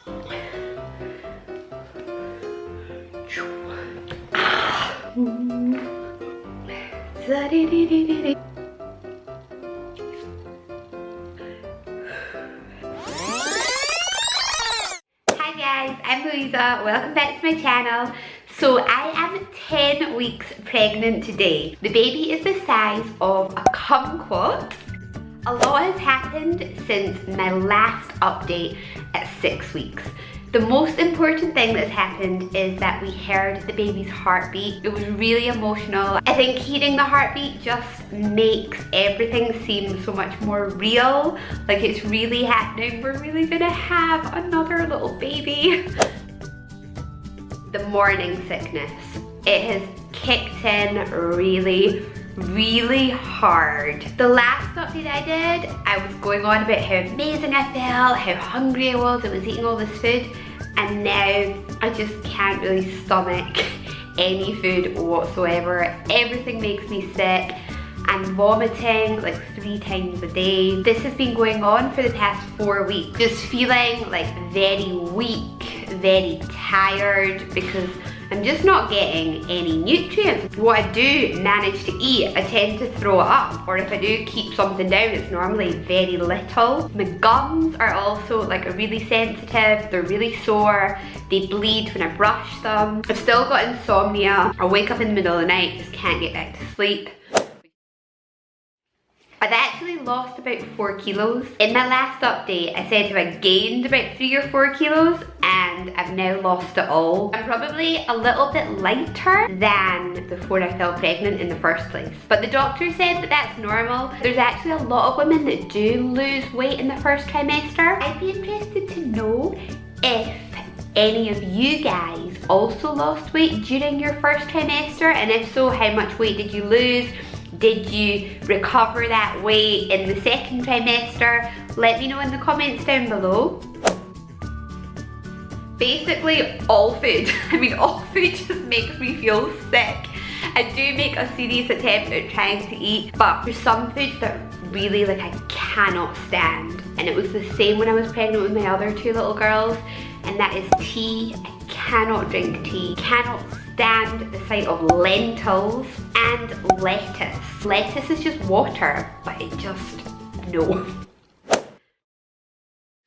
Hi guys, I'm Louisa. Welcome back to my channel. So I am 10 weeks pregnant today. The baby is the size of a kumquat. A lot has happened since my last update at 6 weeks. The most important thing that's happened is that we heard the baby's heartbeat. It was really emotional. I think hearing the heartbeat just makes everything seem so much more real. Like it's really happening. We're really gonna have another little baby. The morning sickness. It has kicked in really hard. The last update I did, I was going on about how amazing I felt, how hungry I was eating all this food, and now I just can't really stomach any food whatsoever. Everything makes me sick. I'm vomiting like 3 times a day. This has been going on for the past 4 weeks. Just feeling like very weak, very tired because I'm just not getting any nutrients. What I do manage to eat, I tend to throw it up, or if I do keep something down, it's normally very little. My gums are also like really sensitive, they're really sore, they bleed when I brush them. I've still got insomnia. I wake up in the middle of the night, just can't get back to sleep. I've actually lost about 4 kilos. In my last update, I said I gained about 3 or 4 kilos and I've now lost it all. I'm probably a little bit lighter than before I fell pregnant in the first place. But the doctor said that that's normal. There's actually a lot of women that do lose weight in the first trimester. I'd be interested to know if any of you guys also lost weight during your first trimester, and if so, how much weight did you lose? Did you recover that weight in the second trimester? Let me know in the comments down below. Basically, all food. I mean, all food just makes me feel sick. I do make a serious attempt at trying to eat, but there's some foods that really like I cannot stand. And it was the same when I was pregnant with my other 2 little girls, and that is tea. I cannot drink tea. Cannot stand the sight of lentils and lettuce. Lettuce is just water, but it just, no. So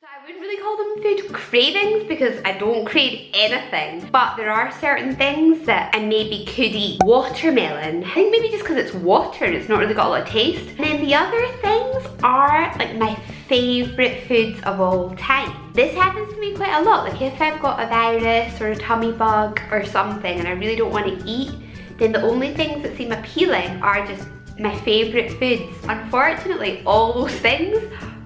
I wouldn't really call them food cravings because I don't crave anything, but there are certain things that I maybe could eat. Watermelon, I think maybe just because it's water and it's not really got a lot of taste. And then the other things are like my favourite foods of all time. This happens to me quite a lot. Like if I've got a virus or a tummy bug or something and I really don't want to eat, then the only things that seem appealing are just my favourite foods. Unfortunately, all those things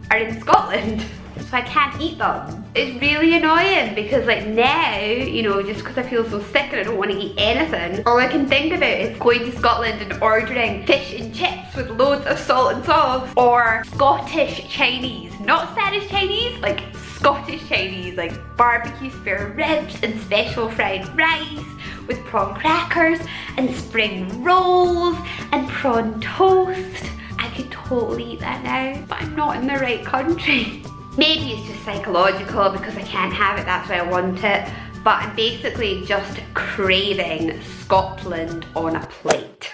are in Scotland, so I can't eat them. It's really annoying because like now, you know, just because I feel so sick and I don't want to eat anything, all I can think about is going to Scotland and ordering fish and chips with loads of salt and sauce, or Scottish Chinese, not Spanish Chinese, like Scottish Chinese, like barbecue spare ribs and special fried rice with prawn crackers and spring rolls and prawn toast. I could totally eat that now, but I'm not in the right country. Maybe it's just psychological because I can't have it, that's why I want it. But I'm basically just craving Scotland on a plate.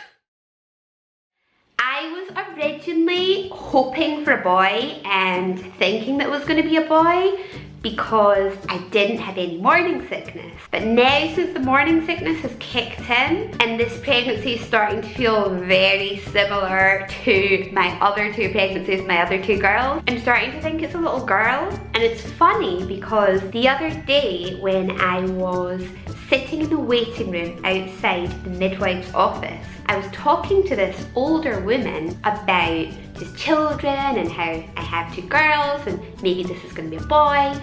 I was originally hoping for a boy and thinking that it was going to be a boy because I didn't have any morning sickness. But now, since the morning sickness has kicked in and this pregnancy is starting to feel very similar to my other 2 pregnancies, my other 2 girls, I'm starting to think it's a little girl. And it's funny because the other day when I was sitting in the waiting room outside the midwife's office, I was talking to this older woman about just children and how I have 2 girls and maybe this is going to be a boy.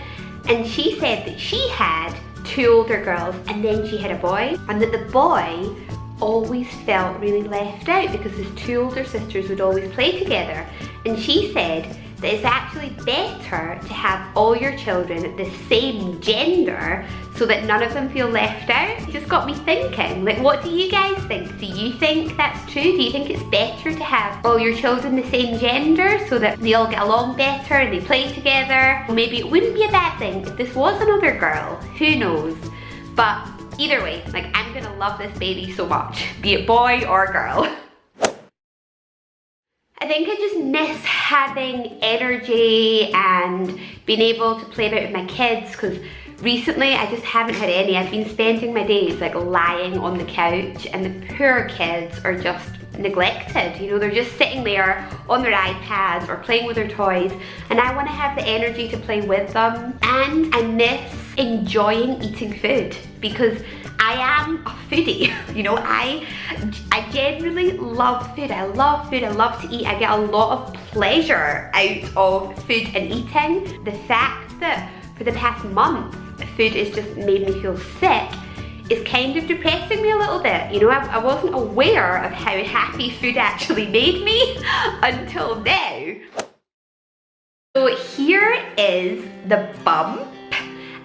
And she said that she had 2 older girls and then she had a boy, and that the boy always felt really left out because his 2 older sisters would always play together. And she said that it's actually better to have all your children the same gender so that none of them feel left out. It just got me thinking, like, what do you guys think? Do you think that's true? Do you think it's better to have all your children the same gender so that they all get along better and they play together? Well, maybe it wouldn't be a bad thing if this was another girl, who knows? But either way, like, I'm gonna love this baby so much, be it boy or girl. I think I just miss having energy and being able to play about with my kids, because recently I just haven't had any. I've been spending my days like lying on the couch, and the poor kids are just neglected. You know, they're just sitting there on their iPads or playing with their toys, and I want to have the energy to play with them. And I miss enjoying eating food, because I am a foodie. You know, I genuinely love food. I love food, I love to eat. I get a lot of pleasure out of food and eating. The fact that for the past month, food has just made me feel sick is kind of depressing me a little bit. You know, I wasn't aware of how happy food actually made me until now. So here is the bump.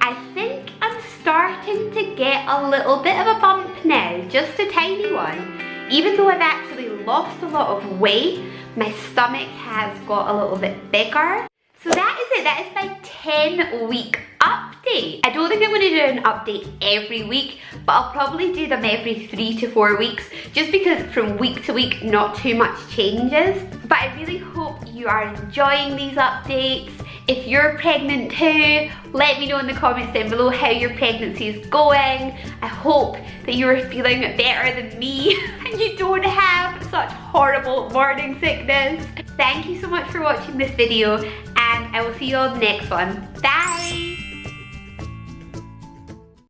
I think I'm starting to get a little bit of a bump now, just a tiny one. Even though I've actually lost a lot of weight, my stomach has got a little bit bigger. So that is it, that is my 10-week update. I don't think I'm going to do an update every week, but I'll probably do them every 3 to 4 weeks, just because from week to week not too much changes. But I really hope you are enjoying these updates. If you're pregnant too, let me know in the comments down below how your pregnancy is going. I hope that you're feeling better than me and you don't have such horrible morning sickness. Thank you so much for watching this video, and I will see you on the next one. Bye!